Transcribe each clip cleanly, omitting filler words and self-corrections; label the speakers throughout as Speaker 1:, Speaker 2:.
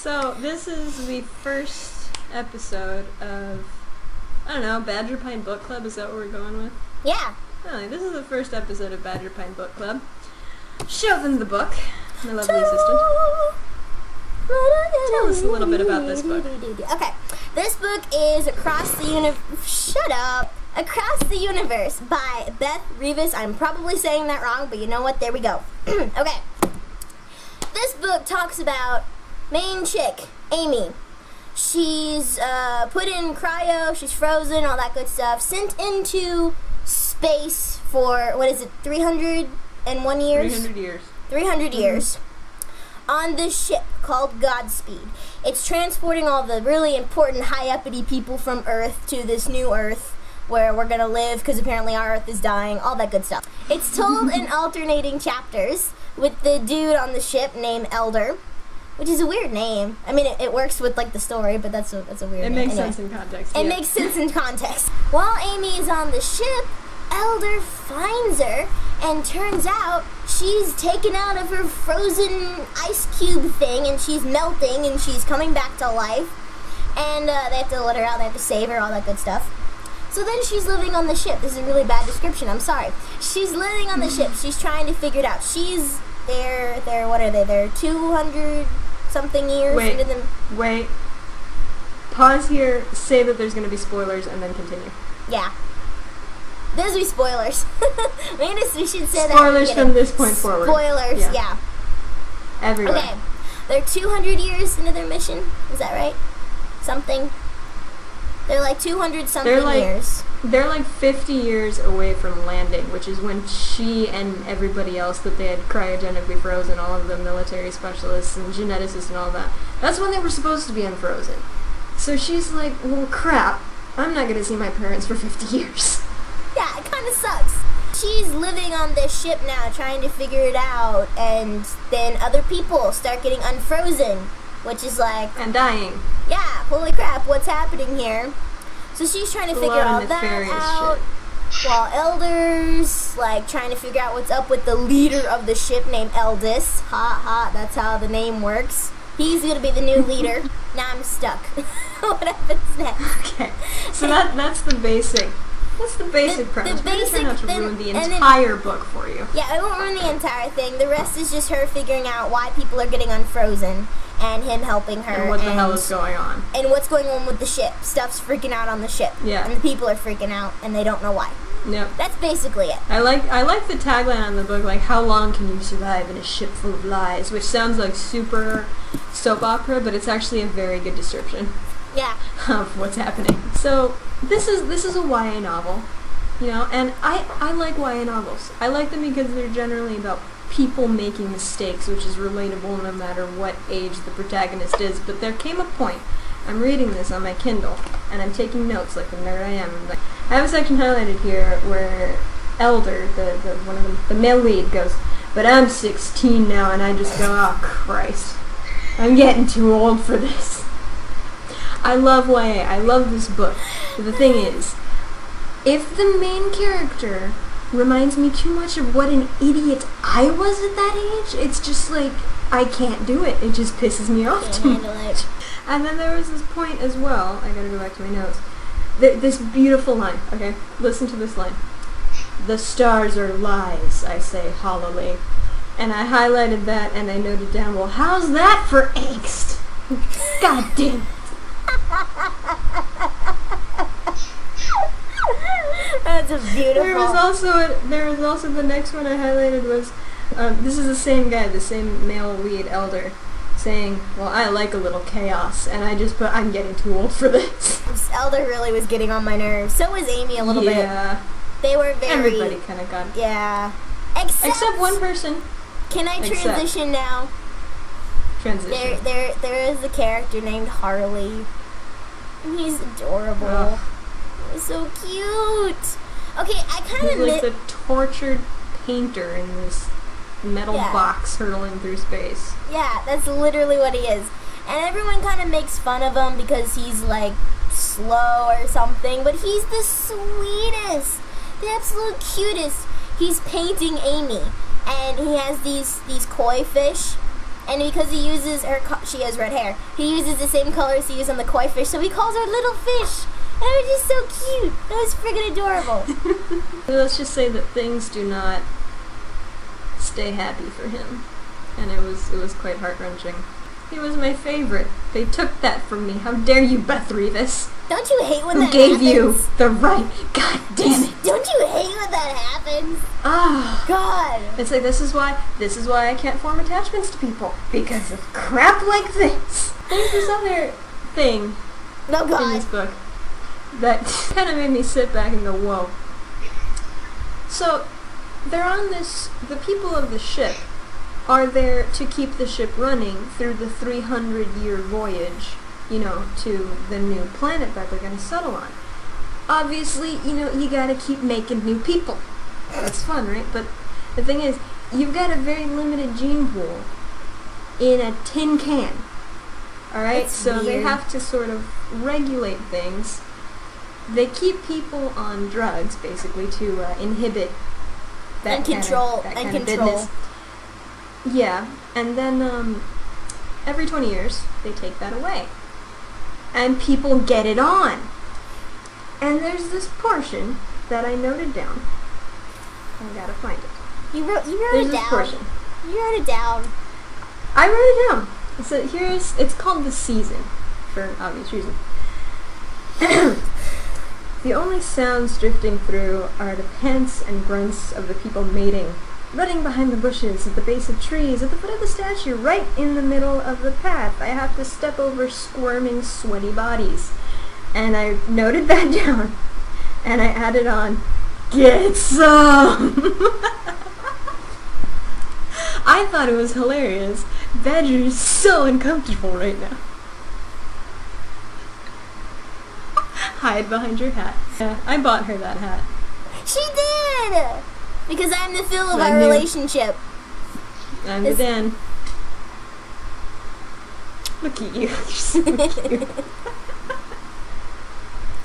Speaker 1: So, this is the first episode of, I don't know, BadgerPine Book Club? Is that what we're going with?
Speaker 2: Yeah.
Speaker 1: Really, this is the first episode of BadgerPine Book Club. Show them the book, my lovely assistant. Tell us a little bit about this book.
Speaker 2: Okay, this book is Across the Universe by Beth Revis. I'm probably saying that wrong, but you know what? There we go. Okay. This book talks about main chick, Amy. She's put in cryo, she's frozen, all that good stuff. Sent into space for, 301 years?
Speaker 1: 300 years.
Speaker 2: 300 years. On this ship called Godspeed. It's transporting all the really important high-uppity people from Earth to this new Earth where we're going to live because apparently our Earth is dying, all that good stuff. It's told in alternating chapters with the dude on the ship named Elder, which is a weird name. I mean, it works with, like, the story, but that's a weird name.
Speaker 1: It makes sense in context.
Speaker 2: It makes sense in context. While Amy is on the ship, Elder finds her, and turns out she's taken out of her frozen ice cube thing, and she's melting, and she's coming back to life. And they have to let her out, they have to save her, all that good stuff. So then she's living on the ship. This is a really bad description, I'm sorry. She's living on the ship. She's trying to figure it out. She's there, what are they? They're 200-something years into them.
Speaker 1: Wait. Pause here, say that there's going to be spoilers, and then continue.
Speaker 2: Yeah. Those will be spoilers. We should say that.
Speaker 1: Spoilers from this point forward.
Speaker 2: Spoilers, yeah.
Speaker 1: Everywhere.
Speaker 2: Okay. They're 200 years into their mission. Is that right? Something. They're like 200-something years.
Speaker 1: They're like 50 years away from landing, which is when she and everybody else that they had cryogenically frozen, all of the military specialists and geneticists and all that, that's when they were supposed to be unfrozen. So she's like, well, crap. I'm not going to see my parents for 50 years.
Speaker 2: Yeah, it kind of sucks. She's living on this ship now, trying to figure it out, and then other people start getting unfrozen, which is like...
Speaker 1: And dying.
Speaker 2: Yeah, holy crap, what's happening here? So she's trying to figure all that out, while Elder's, like, trying to figure out what's up with the leader of the ship named Eldest. Ha, that's how the name works. He's gonna be the new leader. Now I'm stuck. What happens next?
Speaker 1: Okay, so that's the basic... That's the basic premise. We're just trying not to ruin the entire book for you.
Speaker 2: Yeah, it won't ruin the entire thing. The rest is just her figuring out why people are getting unfrozen and him helping her.
Speaker 1: And what the hell is going on.
Speaker 2: And what's going on with the ship. Stuff's freaking out on the ship.
Speaker 1: Yeah.
Speaker 2: And the people are freaking out and they don't know why.
Speaker 1: Yep.
Speaker 2: That's basically it.
Speaker 1: I like the tagline on the book, like, how long can you survive in a ship full of lies? Which sounds like super soap opera, but it's actually a very good description.
Speaker 2: Yeah.
Speaker 1: Of what's happening. So this is a YA novel, you know, and I like YA novels. I like them because they're generally about people making mistakes, which is relatable no matter what age the protagonist is. But there came a point, I'm reading this on my Kindle, and I'm taking notes like the nerd I am. I have a section highlighted here where Elder, the male lead, goes, "But I'm 16 now," and I just go, "Oh Christ, I'm getting too old for this." I love YA. I love this book. But the thing is, if the main character reminds me too much of what an idiot I was at that age, it's just like, I can't do it. It just pisses me off too much. And then there was this point as well, I gotta go back to my notes, this beautiful line, okay? Listen to this line. "The stars are lies, I say hollowly." And I highlighted that and I noted down, well, how's that for angst? God damn it.
Speaker 2: That's a beautiful.
Speaker 1: There was also the next one I highlighted was this is the same guy, the same male lead, Elder, saying, "Well, I like a little chaos," and I just put, "I'm getting too old for this."
Speaker 2: Elder really was getting on my nerves. So was Amy a little bit.
Speaker 1: Yeah.
Speaker 2: They were very.
Speaker 1: Everybody kind of got.
Speaker 2: Yeah.
Speaker 1: Except one person.
Speaker 2: Can I transition now?
Speaker 1: Transition.
Speaker 2: There is a character named Harley. And he's adorable.
Speaker 1: Ugh.
Speaker 2: He's so cute. Okay, I kind of
Speaker 1: He's like the tortured painter in this metal box hurtling through space.
Speaker 2: Yeah, that's literally what he is. And everyone kind of makes fun of him because he's like slow or something, but he's the sweetest, the absolute cutest. He's painting Amy, and he has these koi fish And because he uses she has red hair. He uses the same colors he used on the koi fish, so he calls her little fish. And it was just so cute. It was friggin' adorable.
Speaker 1: Let's just say that things do not stay happy for him, and it was quite heart-wrenching. He was my favorite. They took that from me. How dare you, Beth Revis?
Speaker 2: Don't you hate when
Speaker 1: Who
Speaker 2: that
Speaker 1: gave
Speaker 2: happens?
Speaker 1: you the right? God damn it!
Speaker 2: Don't you hate when that happens?
Speaker 1: Ah,
Speaker 2: God.
Speaker 1: it's like this is why I can't form attachments to people, because of crap like this. There's this other thing
Speaker 2: No,
Speaker 1: in
Speaker 2: God.
Speaker 1: this book that kind of made me sit back and go, whoa. So, they're on this, the people of the ship are there to keep the ship running through the 300-year voyage, to the new planet that they're going to settle on. Obviously, you gotta keep making new people. That's fun, right? But the thing is, you've got a very limited gene pool in a tin can. Alright? So they have to sort of regulate things. They keep people on drugs, basically, to inhibit that
Speaker 2: And
Speaker 1: kind
Speaker 2: control.
Speaker 1: of business. Yeah, and then every 20 years, they take that away. And people get it on. And there's this portion that I noted down. I gotta find it.
Speaker 2: You wrote
Speaker 1: There's
Speaker 2: it
Speaker 1: this
Speaker 2: down.
Speaker 1: portion.
Speaker 2: You wrote it down.
Speaker 1: I wrote it down. So it's called The Season, for obvious reason. The only sounds drifting through are the pants and grunts of the people mating, running behind the bushes, at the base of trees, at the foot of the statue, right in the middle of the path. I have to step over squirming, sweaty bodies. And I noted that down, and I added on, get some! I thought it was hilarious. Badger is so uncomfortable right now. Hide behind your hat. Yeah, I bought her that hat.
Speaker 2: She did! Because I'm the Phil of
Speaker 1: I
Speaker 2: our
Speaker 1: knew.
Speaker 2: relationship.
Speaker 1: I'm the Dan. Look at you. You're so cute.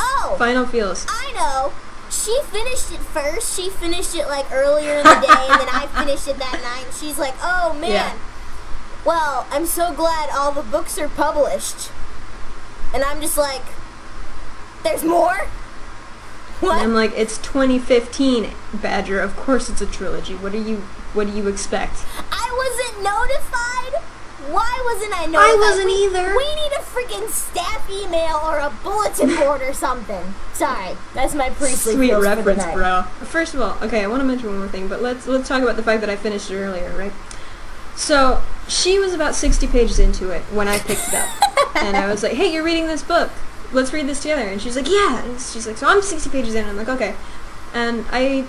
Speaker 2: Oh!
Speaker 1: Final feels.
Speaker 2: I know! She finished it first. She finished it like earlier in the day, and then I finished it that night. And she's like, oh man.
Speaker 1: Yeah.
Speaker 2: Well, I'm so glad all the books are published. And I'm just like, there's more? What?
Speaker 1: And I'm like, it's 2015, Badger. Of course it's a trilogy. What do you expect?
Speaker 2: I wasn't notified? Why wasn't I notified?
Speaker 1: I wasn't either.
Speaker 2: We need a freaking staff email or a bulletin board or something. Sorry, that's my priestly
Speaker 1: Sweet
Speaker 2: feels for the
Speaker 1: reference,
Speaker 2: night.
Speaker 1: bro. First of all, okay, I want to mention one more thing, but let's talk about the fact that I finished it earlier, right? So, she was about 60 pages into it when I picked it up. And I was like, hey, you're reading this book. Let's read this together. And she's like, yeah. And she's like, so I'm 60 pages in. I'm like, okay. And I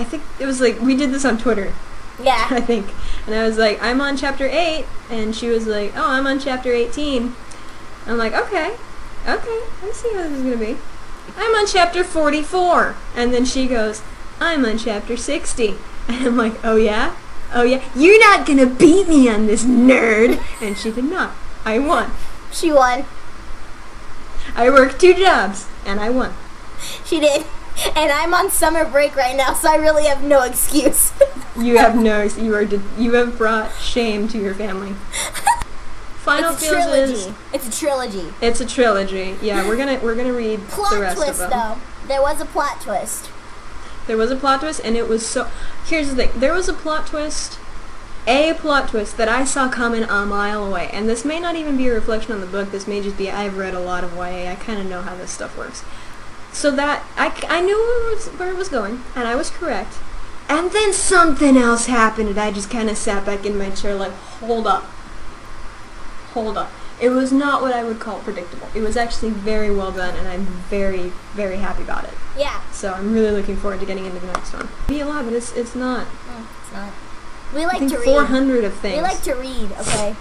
Speaker 1: think it was like, we did this on Twitter.
Speaker 2: Yeah.
Speaker 1: I think. And I was like, I'm on chapter 8. And she was like, oh, I'm on chapter 18. I'm like, okay. I see how this is going to be. I'm on chapter 44. And then she goes, I'm on chapter 60. And I'm like, oh yeah? You're not going to beat me on this, nerd. And she did not. I won.
Speaker 2: She won.
Speaker 1: I worked 2 jobs. And I won.
Speaker 2: She did. And I'm on summer break right now, so I really have no excuse.
Speaker 1: You have you have brought shame to your family. Final
Speaker 2: It's a
Speaker 1: feels
Speaker 2: trilogy.
Speaker 1: is
Speaker 2: It's a trilogy.
Speaker 1: it's a trilogy. Yeah, we're gonna read
Speaker 2: Plot
Speaker 1: the rest
Speaker 2: twist,
Speaker 1: of them.
Speaker 2: though. There was a plot twist.
Speaker 1: There was a plot twist, and it was so. Here's the thing: there was a plot twist that I saw coming a mile away. And this may not even be a reflection on the book. This may just be I've read a lot of YA. I kind of know how this stuff works. So that I knew where it was going, and I was correct. And then something else happened, and I just kind of sat back in my chair like, hold up. It was not what I would call predictable. It was actually very well done, and I'm very, very happy about it.
Speaker 2: Yeah.
Speaker 1: So I'm really looking forward to getting into the next one. It'll be a lot, but it's not.
Speaker 2: It's not. We like
Speaker 1: I think
Speaker 2: to read.
Speaker 1: 400 of things.
Speaker 2: We like to read, okay?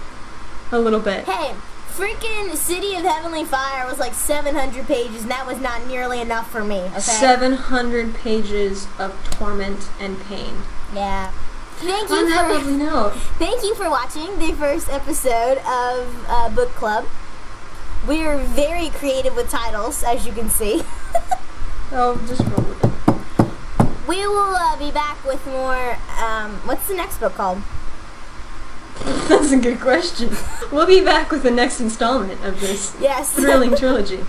Speaker 1: A little bit.
Speaker 2: Hey, freaking City of Heavenly Fire was like 700 pages, and that was not nearly enough for me, okay?
Speaker 1: 700 pages of torment and pain.
Speaker 2: Yeah. Thank
Speaker 1: On that lovely note.
Speaker 2: Thank you for watching the first episode of Book Club. We are very creative with titles, as you can see.
Speaker 1: Oh, just roll with it.
Speaker 2: We will be back with more. What's the next book called?
Speaker 1: That's a good question. We'll be back with the next installment of this
Speaker 2: Yes.
Speaker 1: thrilling trilogy.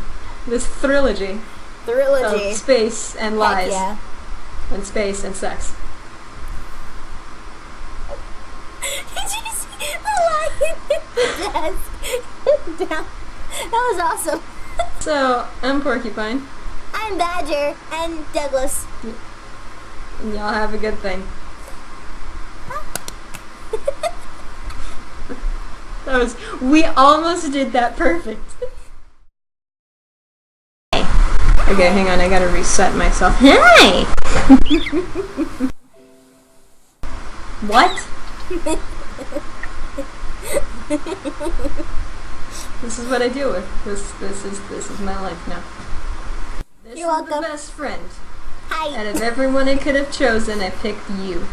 Speaker 1: This thrilogy
Speaker 2: Trilogy.
Speaker 1: of space and
Speaker 2: Heck
Speaker 1: lies.
Speaker 2: yeah.
Speaker 1: And space and sex.
Speaker 2: Did you see the lion hit the desk? Down. That was awesome.
Speaker 1: So, I'm Porcupine.
Speaker 2: I'm Badger and Douglas.
Speaker 1: And y'all have a good thing. We almost did that perfect. Okay, hang on, I gotta reset myself. Hi! What? This is what I deal with. This is my life now. This
Speaker 2: You're
Speaker 1: is
Speaker 2: welcome.
Speaker 1: the best friend.
Speaker 2: Hi.
Speaker 1: Out of everyone I could have chosen, I picked you.